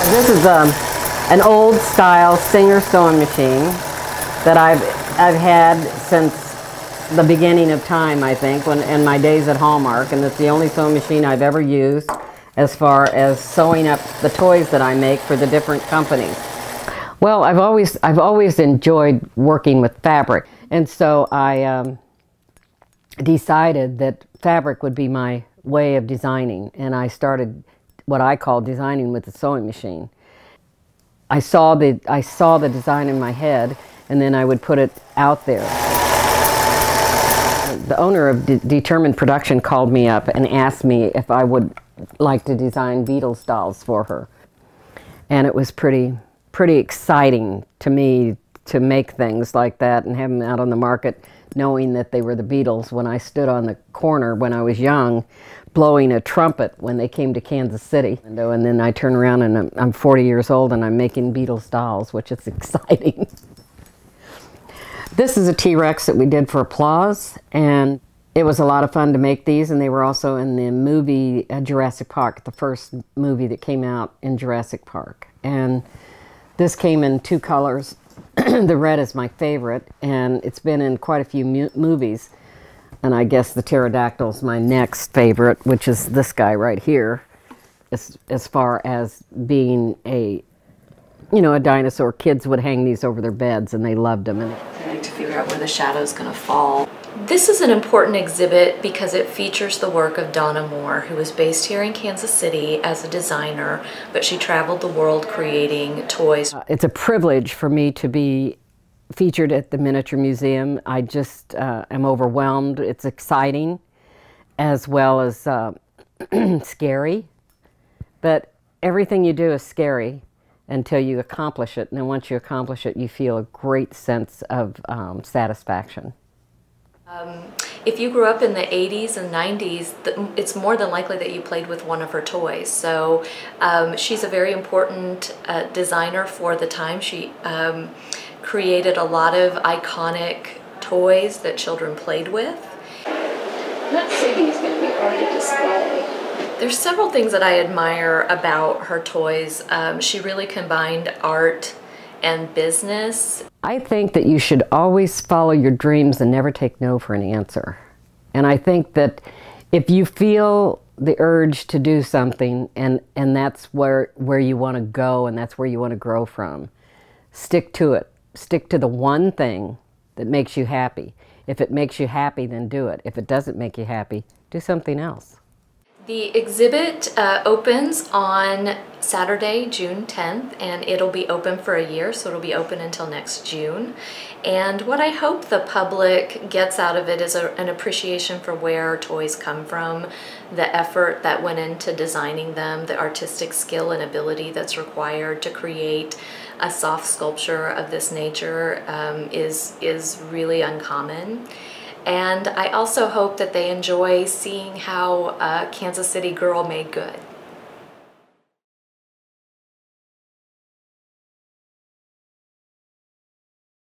This is an old style Singer sewing machine that I've had since the beginning of time, I think, in my days at Hallmark, and it's the only sewing machine I've ever used as far as sewing up the toys that I make for the different companies. Well, I've always enjoyed working with fabric, and so I decided that fabric would be my way of designing, and I started what I call designing with the sewing machine. I saw the design in my head, and then I would put it out there. The owner of Determined Production called me up and asked me if I would like to design Beatles dolls for her. And it was pretty exciting to me to make things like that and have them out on the market, knowing that they were the Beatles, when I stood on the corner when I was young blowing a trumpet when they came to Kansas City. And then I turn around and I'm 40 years old and I'm making Beatles dolls, which is exciting. This is a T-Rex that we did for Applause, and it was a lot of fun to make these, and they were also in the movie Jurassic Park, the first movie that came out in Jurassic Park. And this came in 2 colors. The red is my favorite, and it's been in quite a few movies. And I guess the pterodactyl's my next favorite, which is this guy right here, as far as being a dinosaur. Kids would hang these over their beds, and they loved them. I like to figure out where the shadow's going to fall. This is an important exhibit because it features the work of Donna Moore, who was based here in Kansas City as a designer, but she traveled the world creating toys. It's a privilege for me to be featured at the Miniature Museum. I just am overwhelmed. It's exciting as well as scary, but everything you do is scary until you accomplish it, and then once you accomplish it, you feel a great sense of satisfaction. If you grew up in the 80s and 90s, it's more than likely that you played with one of her toys. So she's a very important designer for the time. She created a lot of iconic toys that children played with. That city is going to be hard to display. There's several things that I admire about her toys. She really combined art and business. I think that you should always follow your dreams and never take no for an answer. And I think that if you feel the urge to do something, and that's where you want to go and that's where you want to grow from, stick to it. Stick to the one thing that makes you happy. If it makes you happy, then do it. If it doesn't make you happy, do something else. The exhibit opens on Saturday, June 10th, and it'll be open for a year, so it'll be open until next June. And what I hope the public gets out of it is an appreciation for where toys come from, the effort that went into designing them, the artistic skill and ability that's required to create a soft sculpture of this nature is really uncommon. And I also hope that they enjoy seeing how a Kansas City girl made good.